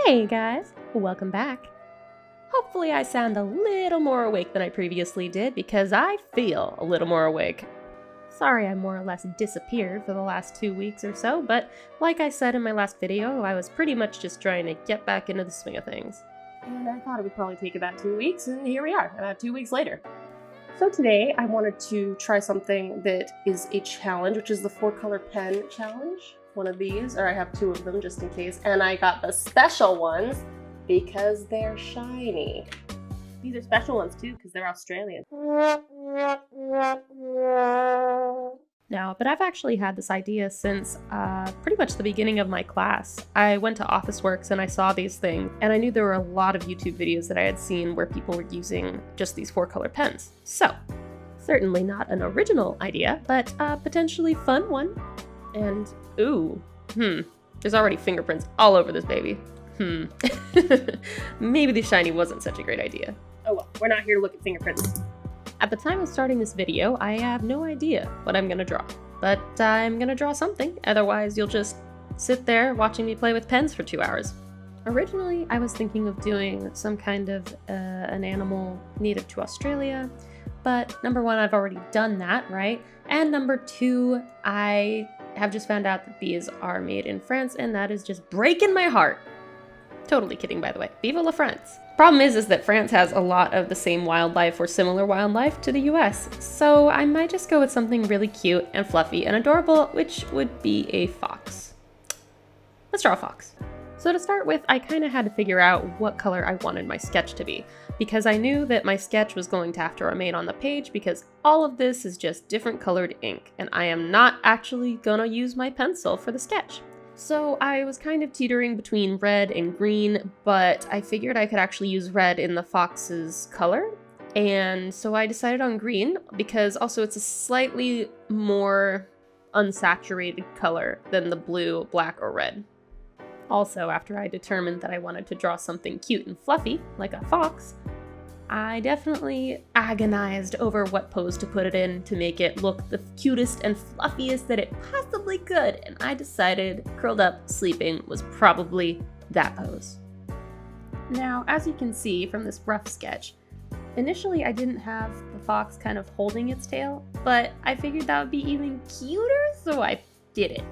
Hey guys, welcome back. Hopefully I sound a little more awake than I previously did because I feel a little more awake. Sorry I more or less disappeared for the last 2 weeks or so, but like I said in my last video, I was pretty much just trying to get back into the swing of things. And I thought it would probably take about 2 weeks, and here we are, about 2 weeks later. So today I wanted to try something that is a challenge, which is the 4-color pen challenge. One of these, or I have 2 of them just in case, and I got the special ones because they're shiny. These are special ones too because they're Australian. Now, but I've actually had this idea since pretty much the beginning of my class. I went to Officeworks and I saw these things, and I knew there were a lot of YouTube videos that I had seen where people were using just these 4-color pens. So, certainly not an original idea, but a potentially fun one. And, there's already fingerprints all over this baby. Maybe the shiny wasn't such a great idea. Oh well, we're not here to look at fingerprints. At the time of starting this video, I have no idea what I'm gonna draw. But I'm gonna draw something, otherwise you'll just sit there watching me play with pens for 2 hours. Originally, I was thinking of doing some kind of an animal native to Australia, but number 1, I've already done that, right? And number 2, I have just found out that these are made in France, and that is just breaking my heart. Totally kidding, by the way. Vive la France! Problem is that France has a lot of the same wildlife or similar wildlife to the US, so I might just go with something really cute and fluffy and adorable, which would be a fox. Let's draw a fox. So to start with, I kind of had to figure out what color I wanted my sketch to be, because I knew that my sketch was going to have to remain on the page because all of this is just different colored ink, and I am not actually gonna use my pencil for the sketch. So I was kind of teetering between red and green, but I figured I could actually use red in the fox's color, and so I decided on green because also it's a slightly more unsaturated color than the blue, black, or red. Also, after I determined that I wanted to draw something cute and fluffy, like a fox, I definitely agonized over what pose to put it in to make it look the cutest and fluffiest that it possibly could, and I decided curled up sleeping was probably that pose. Now, as you can see from this rough sketch, initially I didn't have the fox kind of holding its tail, but I figured that would be even cuter, so I did it.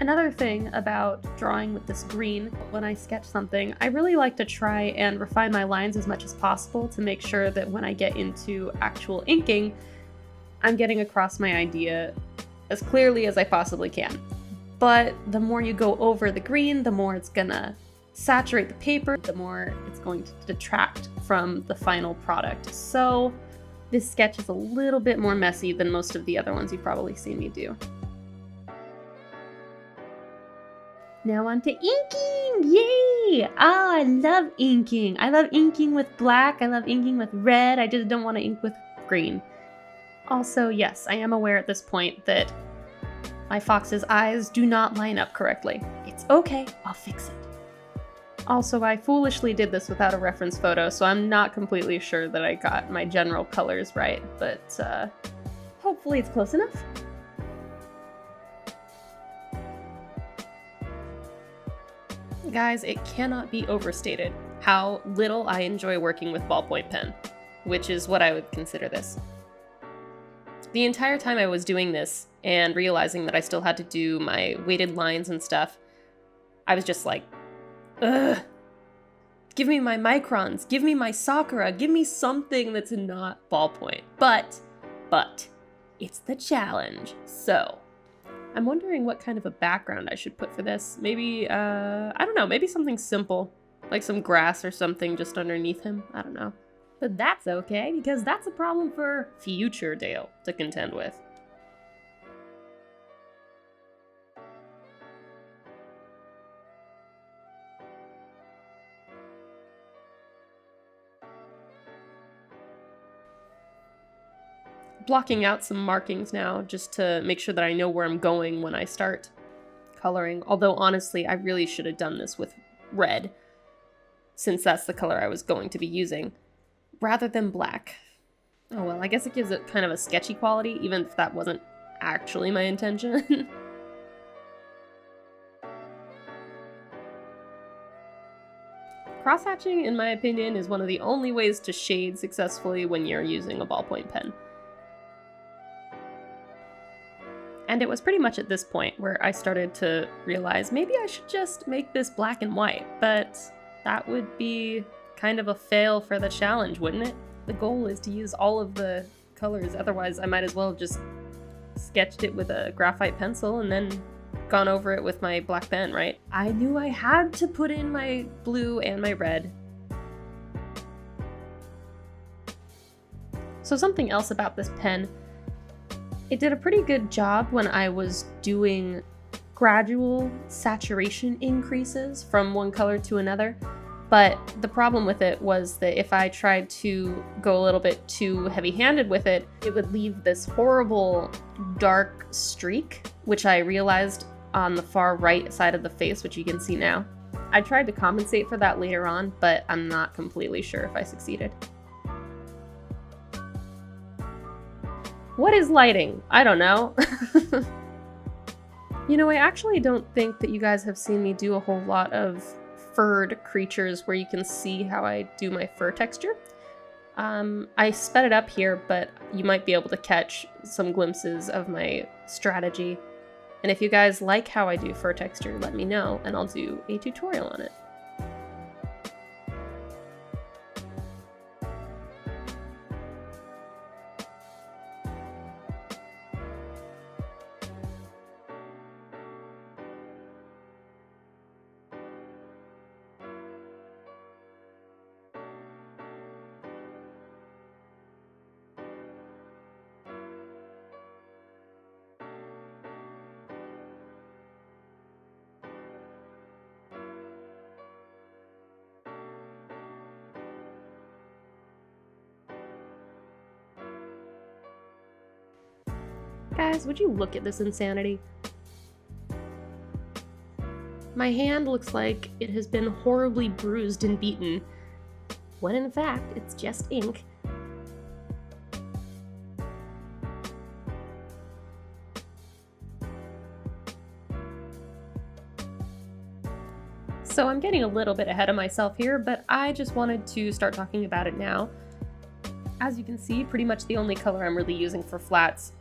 Another thing about drawing with this green, when I sketch something, I really like to try and refine my lines as much as possible to make sure that when I get into actual inking, I'm getting across my idea as clearly as I possibly can. But the more you go over the green, the more it's gonna saturate the paper, the more it's going to detract from the final product. So this sketch is a little bit more messy than most of the other ones you've probably seen me do. Now on to inking! Yay! Oh, I love inking. I love inking with black. I love inking with red. I just don't want to ink with green. Also, yes, I am aware at this point that my fox's eyes do not line up correctly. It's okay. I'll fix it. Also, I foolishly did this without a reference photo, so I'm not completely sure that I got my general colors right, but hopefully it's close enough. Guys, it cannot be overstated how little I enjoy working with ballpoint pen, which is what I would consider this. The entire time I was doing this and realizing that I still had to do my weighted lines and stuff, I was just like, ugh, give me my microns, give me my Sakura, give me something that's not ballpoint. But, it's the challenge, so. I'm wondering what kind of a background I should put for this. Maybe, I don't know, maybe something simple, like some grass or something just underneath him. I don't know. But that's okay, because that's a problem for future Dale to contend with. Blocking out some markings now just to make sure that I know where I'm going when I start coloring. Although honestly, I really should have done this with red, since that's the color I was going to be using, rather than black. Oh well, I guess it gives it kind of a sketchy quality, even if that wasn't actually my intention. Crosshatching, in my opinion, is one of the only ways to shade successfully when you're using a ballpoint pen. And it was pretty much at this point where I started to realize maybe I should just make this black and white, but that would be kind of a fail for the challenge, wouldn't it? The goal is to use all of the colors, otherwise I might as well have just sketched it with a graphite pencil and then gone over it with my black pen, right? I knew I had to put in my blue and my red. So something else about this pen, it did a pretty good job when I was doing gradual saturation increases from one color to another. But the problem with it was that if I tried to go a little bit too heavy-handed with it, it would leave this horrible dark streak, which I realized on the far right side of the face, which you can see now. I tried to compensate for that later on, but I'm not completely sure if I succeeded. What is lighting? I don't know. You know, I actually don't think that you guys have seen me do a whole lot of furred creatures where you can see how I do my fur texture. I sped it up here, but you might be able to catch some glimpses of my strategy. And if you guys like how I do fur texture, let me know and I'll do a tutorial on it. Guys, would you look at this insanity? My hand looks like it has been horribly bruised and beaten, when in fact it's just ink. So I'm getting a little bit ahead of myself here, but I just wanted to start talking about it now. As you can see, pretty much the only color I'm really using for flats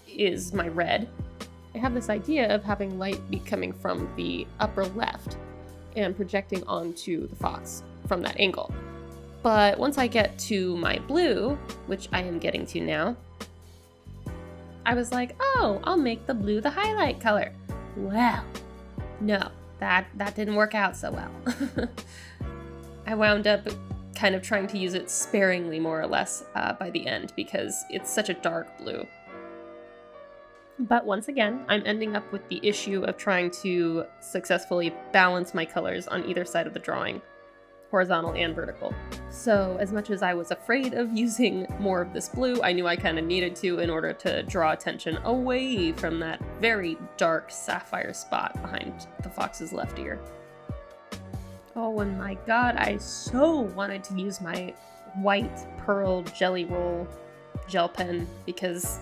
is my red. I have this idea of having light be coming from the upper left and projecting onto the fox from that angle. But once I get to my blue, which I am getting to now, I was like, oh, I'll make the blue the highlight color. Well, no, that didn't work out so well. I wound up kind of trying to use it sparingly, more or less, by the end because it's such a dark blue. But once again, I'm ending up with the issue of trying to successfully balance my colors on either side of the drawing, horizontal and vertical. So as much as I was afraid of using more of this blue, I knew I kind of needed to in order to draw attention away from that very dark sapphire spot behind the fox's left ear. Oh, and my god, I so wanted to use my white pearl jelly roll gel pen because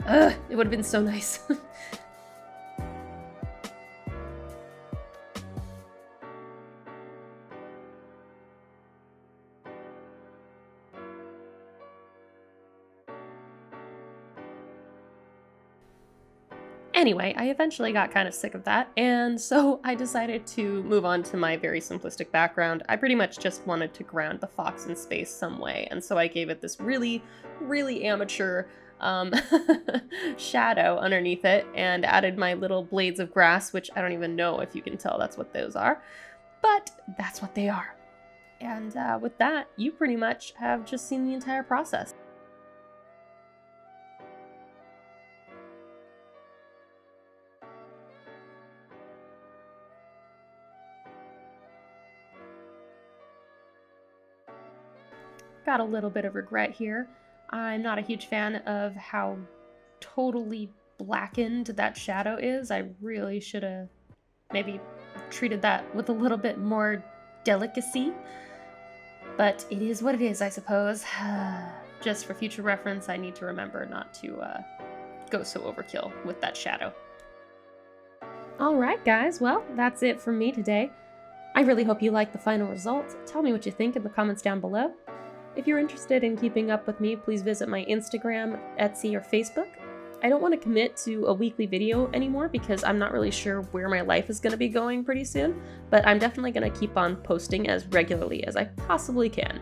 it would have been so nice. Anyway, I eventually got kind of sick of that, and so I decided to move on to my very simplistic background. I pretty much just wanted to ground the fox in space some way, and so I gave it this really, really amateur shadow underneath it and added my little blades of grass, which I don't even know if you can tell that's what those are, but that's what they are. And with that, you pretty much have just seen the entire process. Got a little bit of regret here. I'm not a huge fan of how totally blackened that shadow is. I really should have maybe treated that with a little bit more delicacy. But it is what it is, I suppose. Just for future reference, I need to remember not to go so overkill with that shadow. Alright guys, well, that's it from me today. I really hope you like the final result. Tell me what you think in the comments down below. If you're interested in keeping up with me, please visit my Instagram, Etsy, or Facebook. I don't want to commit to a weekly video anymore because I'm not really sure where my life is going to be going pretty soon, but I'm definitely going to keep on posting as regularly as I possibly can.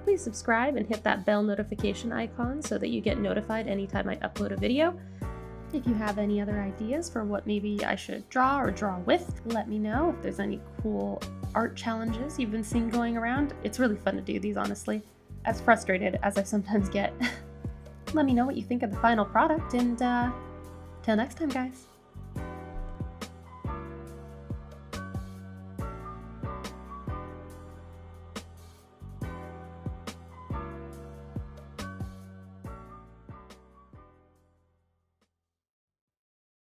Please subscribe and hit that bell notification icon so that you get notified anytime I upload a video. If you have any other ideas for what maybe I should draw or draw with, let me know. If there's any cool art challenges you've been seeing going around, it's really fun to do these, honestly. As frustrated as I sometimes get. Let me know what you think of the final product, and till next time, guys.